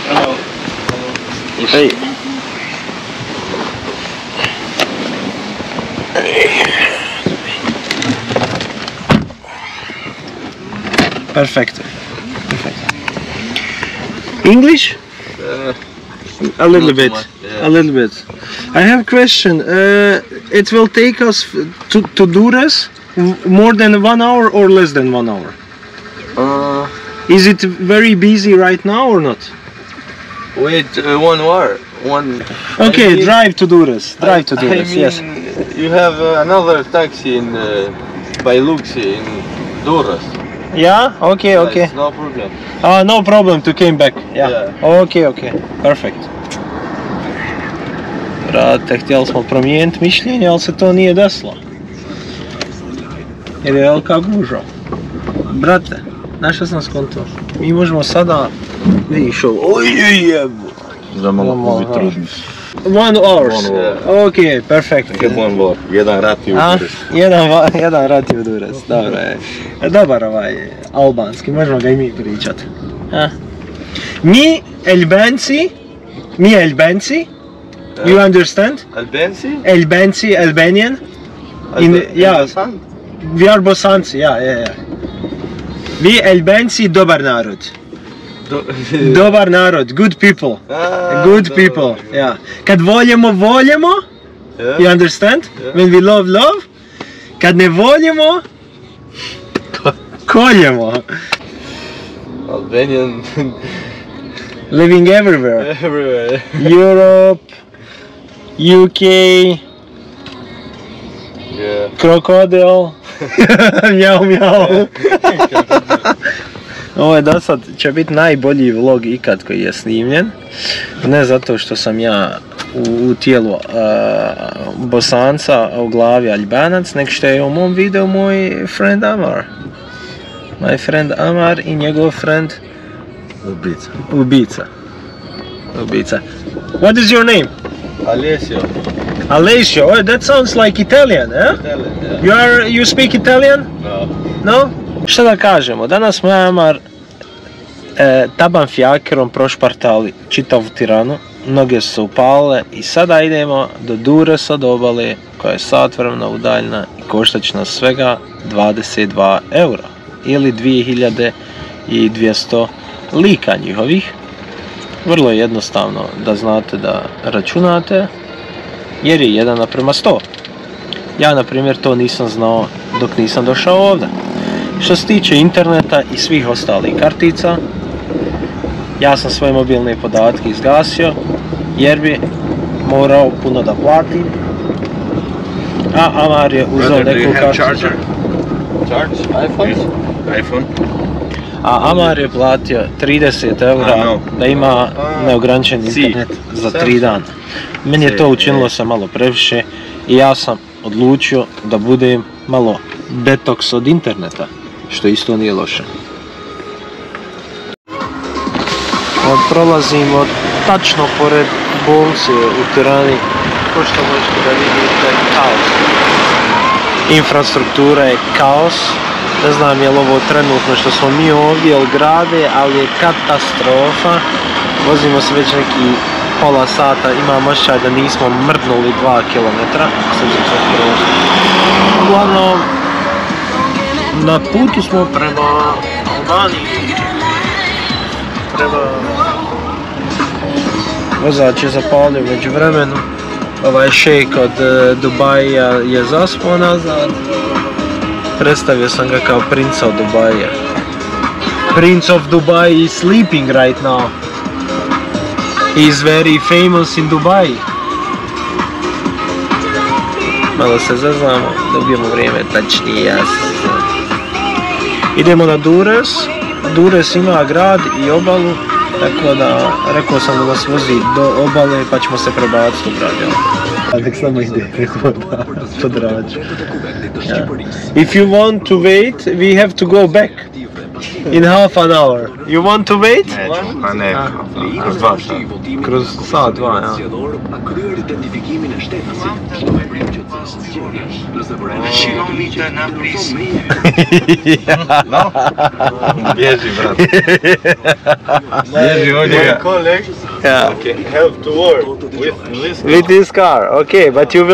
Hello. Hey. Perfect. English? A little bit. Yeah. A little bit. I have a question. It will take us to Durrës more than 1 hour or less than 1 hour? Is it very busy right now or not? Wait, 1 hour. Okay, drive to Durrës. Drive to I Durrës. mean, Yes. You have another taxi in by Luxi in Durrës. Yeah. Okay. Okay. It's no problem. No problem to came back. Yeah. Yeah. Okay. Okay. Perfect. Brate, htjeli smo promijeniti mišljenje, ali se to nije desilo. Jer je velika gužva. Brate, znaš što sam skonto? Mi možemo sada, vidiš ovo, Za malo Malo, biti trudno. 1 hour. hour. Ok, perfect. Jedan rat i A, Durrës. jedan rat je u Durrës, dobro je. Dobar albanski, možemo ga i mi pričat. Mi Albanci, you understand? Albanci? Albanci, Albanian. We are Bosanci, yeah. Vi Albanci dobar narod. Dobar narod, good people. Good people, yeah. Kad voljemo, Yeah. you understand? Yeah. When we love. Kad ne voljemo, koljemo. Albanian Living everywhere. everywhere. Europe, UK, Yeah. krokodil. Mjau. Ovo je do sad će biti najbolji vlog ikad koji je snimljen. Ne zato što sam ja u tijelu Bosanca, a u glavi Albanac, nego što je u mom videu moj friend Amar. My friend Amar i njegov friend Ubica. What is your name? Alessio. Alessio. Oh, that sounds like Italian, eh? Yeah. You speak Italian? No. No? Šta da kažemo, danas smo Amar taban fijakerom prošpartali čitavu Tiranu, noge su se upalile i sada idemo do Durrësa, do obale koja je sat vremena udaljena i koštat će nas svega 22 eura ili 2200 lika njihovih. Vrlo je jednostavno da znate da računate jer je 1:100. Ja na primjer to nisam znao dok nisam došao ovdje. Što se tiče interneta i svih ostalih kartica, ja sam svoje mobilne podatke izgasio jer bi morao puno da platim, a Amar je uzeo neku karticu. Charge? iPhone? A Amar je platio 30 eura da ima neograničen internet za 3 dana. Meni je to učinilo se malo previše i ja sam odlučio da budem malo detoks od interneta, što isto nije loše. Prolazimo tačno pored bolnice u Tirani, ko što možete da vidite, kaos. Infrastruktura je kaos, ne znam je li ovo trenutno što smo mi ovdje u grade, ali je katastrofa. Vozimo se već neki pola sata, imam osjećaj da nismo mrdnuli 2 km. Uglavnom, na putu smo prema Albaniji. Vozač je zapalio među vremenu. Ovaj šejk od Dubaija je zaspao nazad. Predstavio sam ga kao princa od Dubaija. Prince of Dubai is sleeping right now. He is very famous in Dubai. Malo se zaznamo, dobijemo vrijeme tačnije. Idemo na Durrës. Durrës ima grad i obalu, tako da rekao sam da nas vozi do obale pa ćemo se prebaciti u grad. A nek samo ide po drađu. If you want to wait, we have to go back. In half an hour. You want to wait? A ne, kroz 2 sata. Kroz sat, dva, ja. Bježi, brat. Bježi od njega. My colleagues Yeah. have to work with this car. With this car, okay, but you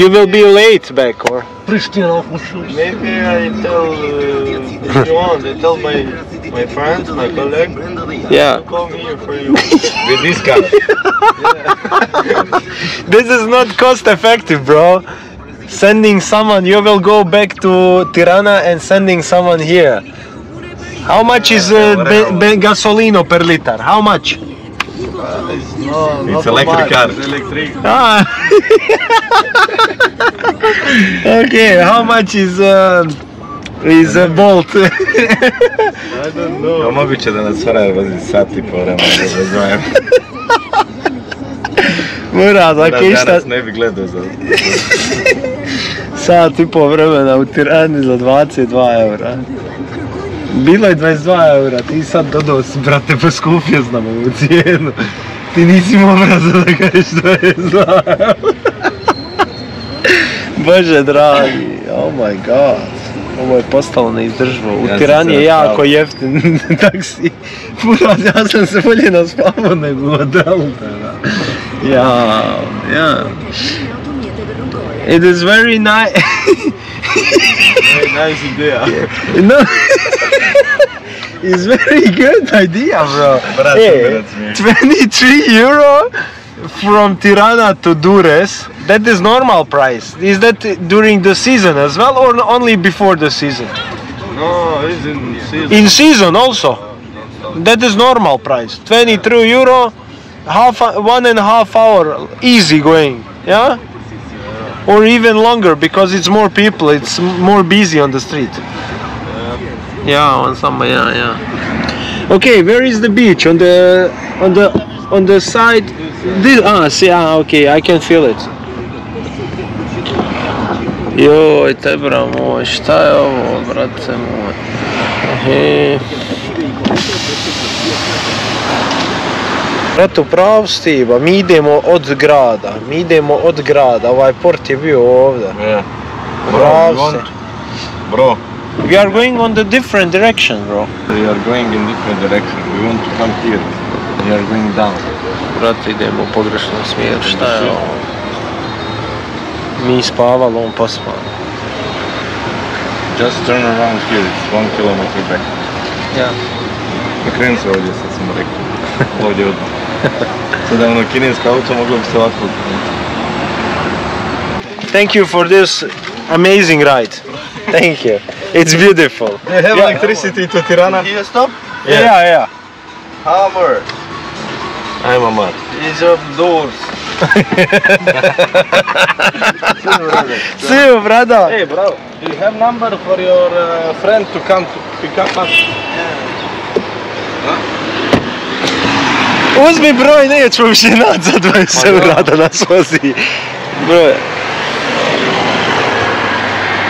will be late back, or? Maybe I tell, if you want, I tell my friends, my colleague, Yeah. to call me for you. With this car. This is not cost effective, bro. Sending someone, you will go back to Tirana and sending someone here. How much is gasolino per liter? How much? It's electric car. Ah. Okay, how much is Bolt? I don't know. Moguće da nas frajer vozi sat i po vremena, da razvojem. Murad, ok, šta? Danas ne bi gledao za... Sat i po vremena u Tirani za 22 eura. Bilo je 22 eura, ti sad dodao si, brate, poskupio znam ovu cijenu. Ti nisi imao obraza da kažeš 22 eura. Bože dragi, oh my god. Ovo je postalo neizdrživo. U Tirani je jako jeftin taksi. Murad, ja sam se bolje naspavao nego u hotelu. Ja. It is very nice. Very nice idea. No. It's very good idea, bro. Hey, 23 euro from Tirana to Durres. That is normal price. Is that during the season as well, or only before the season? No, it's in season. In season also. That is normal price. 23 euro, 1.5 hour, easy going. Yeah. Or even longer because it's more people. It's more busy on the street. Yeah, on some, yeah. Okay, where is the beach? On the side. Okay, I can feel it. Joj, te bra moj, šta je ovo, brate moj? Brate, upravo si ti, ba, mi idemo od grada, ovaj port je bio ovdje. Yeah. Upravo si. Bro, We are going on the different direction, bro. we are going in different direction. We want to come here. We are going down. Brate, idemo u pogrešnom smjeru, šta je ovo? Mi spavali, on pospan. Just turn around here. It's 1 kilometer back. Ja. Nakrenu se ovdje, sad sam rekao. Ovdje odmah. Sada ono kineska auto moglo bi se ovako ukrenuti. Thank you for this amazing ride. Thank you. It's beautiful. Do you have electricity to Tirana? Here stop? Yeah. Hammer. Ajmo Mar. It's up doors. See you, brother. Hey bro, do you have number for your friend to come to pick up us? Uzmi broj, neću više naći za 20 eura da nas vozi. Broj.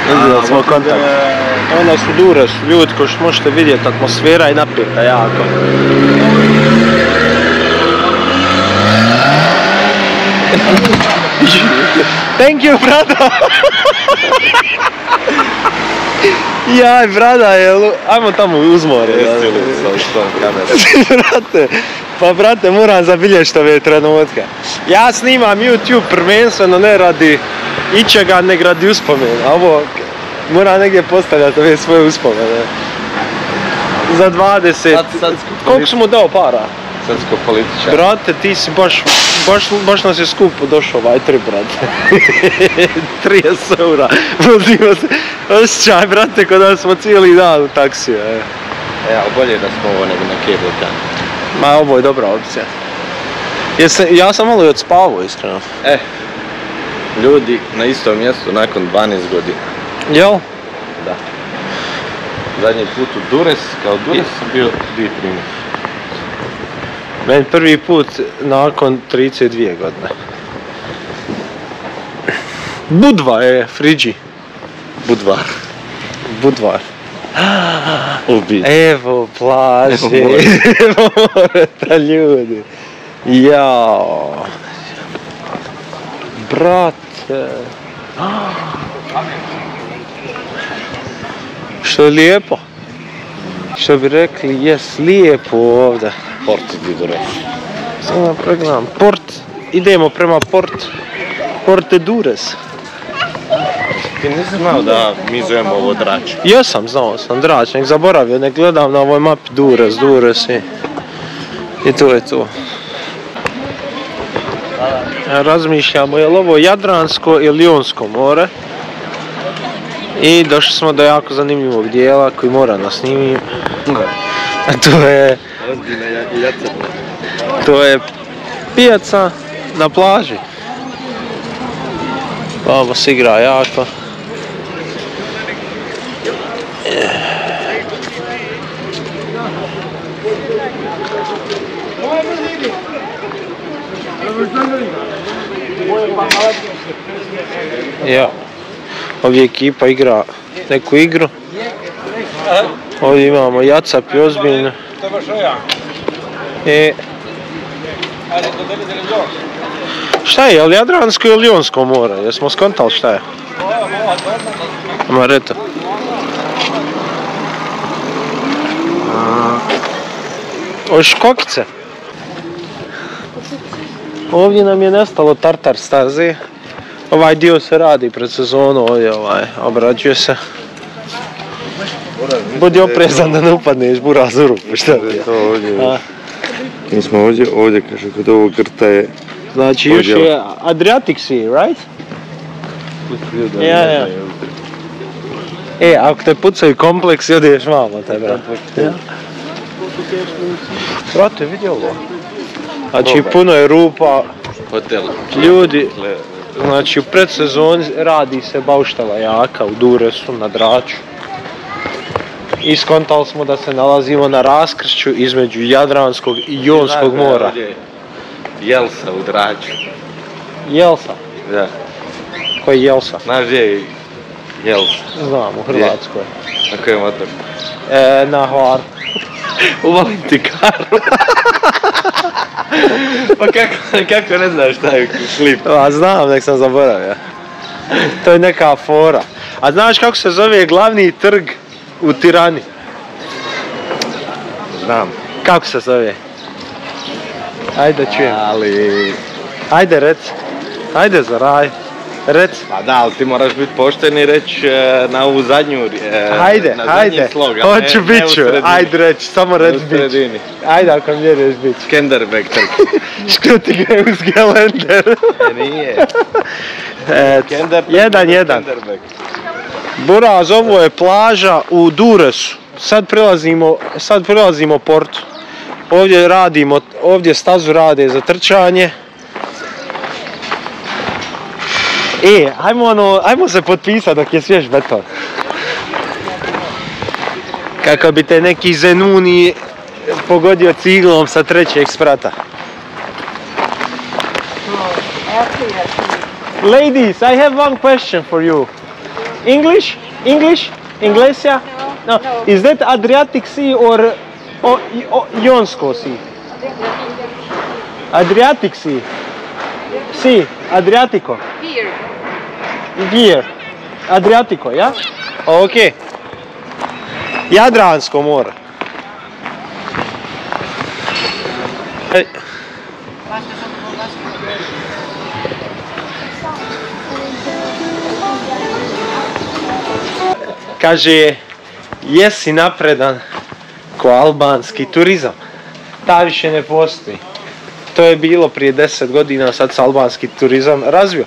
Da smo kontakt. Onda su Durres, ljudi, ko što možete vidjeti, atmosfera je napeta jako. Thank you, brada! Jaj, brada, ajmo tamo uz more. Brate, pa brate, moram zabilježiti ove trenutke. Ja snimam YouTube prvenstveno ne radi ičega, nego radi uspomena. Ovo, moram negdje postavljati ove svoje uspomene. Za 20. Koliko si mu dao para? Srpsko političar. Brate, ti si baš nas je skupo došao ovaj trip, brate. 30 eura. Vozimo se. Osjećaj, brate, ko da smo cijeli dan u taksiju. Ja, bolje da smo ovo nego na Cable Car. Ma, ovo je dobra opcija. Ja sam malo i odspavao, iskreno. Ljudi na istom mjestu nakon 12 godina. Jel? Da. Zadnji put u Durres, kao Durres sam bio 2013. Meni prvi put nakon 32 godine. Budva je, Friđi. Budvar. Budvar. Ubi. Evo plaže, evo moreta ljudi. Jao. Brate. Što je lijepo. Što bi rekli, jes lijepo ovdje. Port Didore. Samo pregledam. Port, idemo prema Porte Dures. Ti nisi znao da mi zovemo ovo Drač? Jesam, znao sam Drač, nek zaboravio, nek gledam na ovoj mapi Dures i to je to. Razmišljamo je li ovo Jadransko ili Jonsko more. I došli smo do jako zanimljivog dijela koji mora da snimim. A to je pijaca na plaži. Vamo se igra jako. Ja. Ovdje ekipa igra neku igru. Ovdje imamo Jacap i ozbiljno. Šta je li Jadransko ili Jonsko more? Jesmo skontali šta je? Mareto. Ovo škokice. Ovdje nam je nestalo tartar staze. Ovaj dio se radi pred sezonu, ovdje obrađuje se. Budi oprezan da ne upadneš buraz u rupu, šta ti je? Mi smo ovdje kaže, kod ovog grta je... Znači još je Adriatic Sea, right? Ja. Ako te pucaju kompleks, odiješ malo te, brate. Brate, vidi ovo. Znači puno je rupa, ljudi, znači u predsezoni radi se bauštela jaka u Duresu, na Draču. Iskontali smo da se nalazimo na raskršću između Jadranskog i Jonskog mora. Jelsa u Draču. Jelsa? Da. Ko je Jelsa? Znaš gdje je Jelsa? Znam, u Hrvatskoj. Na kojem otoku? Na Hvaru. U Valentikaru. Pa kako ne znaš šta je slip? Znam, nek sam zaboravio. To je neka fora. A znaš kako se zove glavni trg u Tirani? Znam. Kako se zove? Ajde čujem. Ali... Ajde reci. Ajde za raj. Reci. Pa da, ali ti moraš biti pošten i reći na ovu zadnju Ajde. slog. Hoću bit ću. Ajde reći, samo reći bit ću. Ajde ako mi vjeruješ bit ću. Skenderbeg trg. Što ti gre uz gelender? Nije. 1-1. Buraz, ovo je plaža u Duresu. Sad prilazimo portu. Ovdje stazu rade za trčanje. Ajmo se potpisati dok je svjež beton. Kako bi te neki Zenuni pogodio ciglom sa 3. sprata. Ladies, I have one question for you. English? Inglesia? No. Is that Adriatic Sea or Jonsko Sea? Adriatic Sea. Sea, Adriatico. Here. Adriatico, ja? Ok. Jadransko more. Kaže, jesi napredan ko albanski turizam. Ta više ne postoji. To je bilo prije 10 godina, sad se albanski turizam razvio.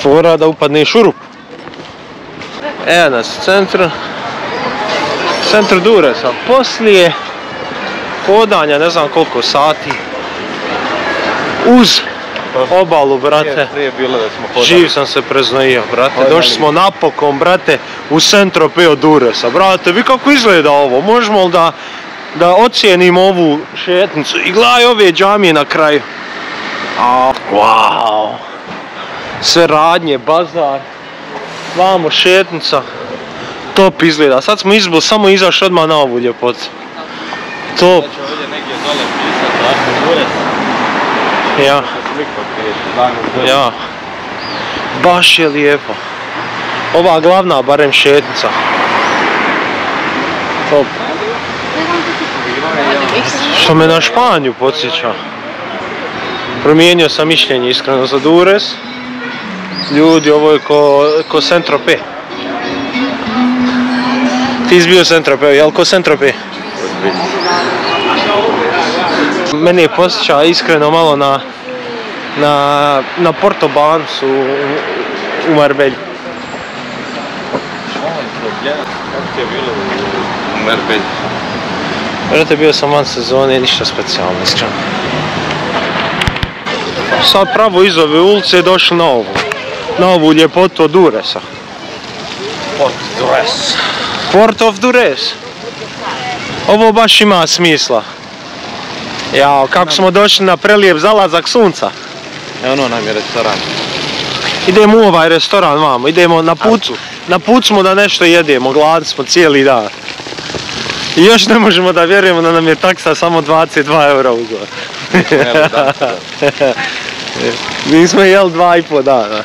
Fora da upadneš u rupu. Evo nas u centru Duresa. Poslije hodanja, ne znam koliko sati, uz obalu, brate. Prije bilo da smo hodali. Živ sam se preznojio, brate. Došli smo napokon, brate, u Saint-Tropez od Duresa. Brate, vi kako izgleda ovo? Možemo li da da ocijenimo ovu šetnicu. I gledaj ove džamije na kraju. Wow. Sve radnje, bazar. Vamo šetnica. Top izgleda. Sad smo samo izašli odmah na ovu ljepotu. Top. Znači ovdje negdje dole pisati Artur Dures. Ja. Ja. Baš je lijepo. Ova glavna barem šetnica. Top. Što me na Španiju podsjeća. Promijenio sam mišljenje iskreno za Dures. Ljudi, ovo je ko Saint-Tropez. Ti si bio Saint-Tropez, jel ko Saint-Tropez? Mene je posjeća iskreno malo na Porto Banos u Marbelji. Kako ti je bilo u Marbelji? Vrate, bio sam van sezone, ništa specijalno iskreno. Sad pravo iz ove ulice je došli na ovu ljepotu od Duresa. Port of Dures. Ovo baš ima smisla. Jao, kako smo došli na prelijep zalazak sunca. Ono nam je restoran. Idemo u ovaj restoran vamo, idemo na put smo da nešto jedemo, gladni smo cijeli dan. I još ne možemo da vjerujemo da nam je taksa samo 22 eura uzela. Mi smo jeli 2,5 dana.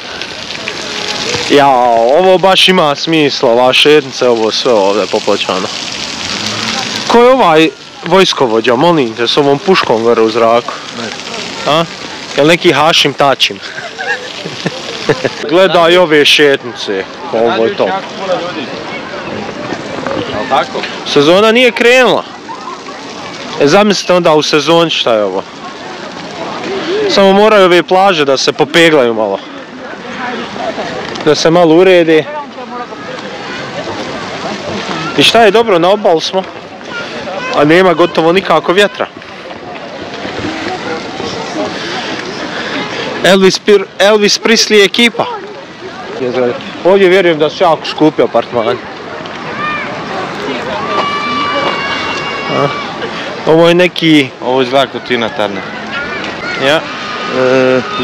Jao, ovo baš ima smisla, ova šetnica, ovo sve ovdje poplaćano. Ko je ovaj vojskovođa, molim te, s ovom puškom gore u zraku? A? Jel neki Hašim Tačim? Gledaj ove šetnice, ovo je top. Tako? Sezona nije krenula. Zamislite onda u sezoni šta je ovo. Samo moraju ove plaže da se popeglaju malo. Da se malo urede. I šta je dobro, na obalu smo. A nema gotovo nikako vjetra. Elvis Presley ekipa. Ovdje vjerujem da su jako skupi apartmani. Ovo je neki... Ovo izgleda kod Tina Turner. Ja.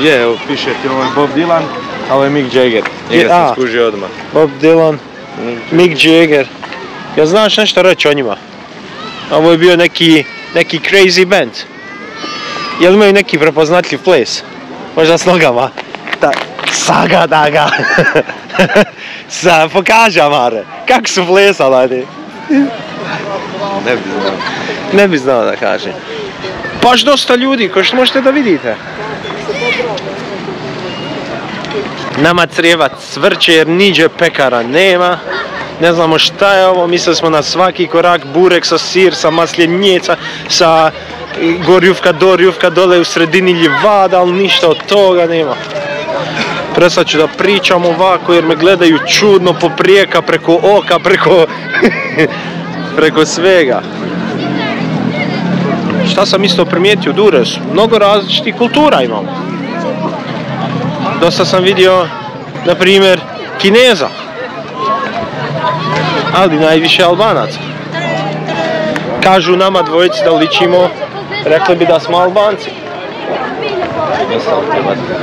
Je, evo piše ti, ovo je Bob Dylan, a ovo je Mick Jagger. Njega sam skužio odmah. Bob Dylan, Mick Jagger. Jel znaš nešto reći o njima? Ovo je bio neki crazy band. Jel imaju neki prepoznatljiv ples? Možda s nogama? Saga daga. Pokaži Amare, kako su plesali? Ne bi znao. Ne bi znao da kažem. Baš dosta ljudi, kao što možete da vidite. Nama crijeva cvrće jer niđe pekara nema. Ne znamo šta je ovo, mislili smo na svaki korak burek sa sir, sa masljenjeca, sa gorjuvka dole u sredini ljevada, ali ništa od toga nema. Prestat ću da pričam ovako jer me gledaju čudno poprijeka, preko oka, preko svega. Šta sam isto primijetio u Duresu? Mnogo različitih kultura imamo. Dosta sam vidio, na primjer, Kineza. Ali najviše Albanaca. Kažu nama dvojici da ličimo, rekli bi da smo Albanci.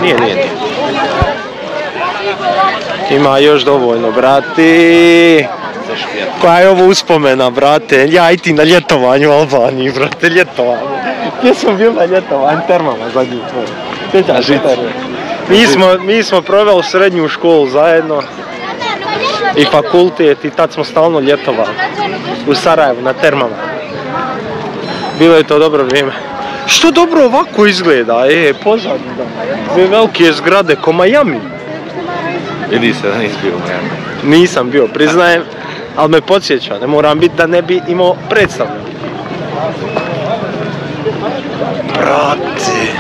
Nije. Ima još dovoljno, brati. Koja je ovo uspomena, brate? Ja i ti na ljetovanju u Albaniji, brate, ljetovanje. Gdje smo bili na ljetovanju? Termama zadnji tvoj. Sjećaš se termama? Mi smo proveli srednju školu zajedno. I fakultet i tad smo stalno ljetovali. U Sarajevu, na termama. Bilo je to dobro vrijeme. Što dobro ovako izgleda, pozadnje da. Dve velike zgrade ko Miami. Vidi se da nisi bio u Miami. Nisam bio, priznajem, ali me podsjeća, ne moram biti da ne bi imao predstavljeno. Brate.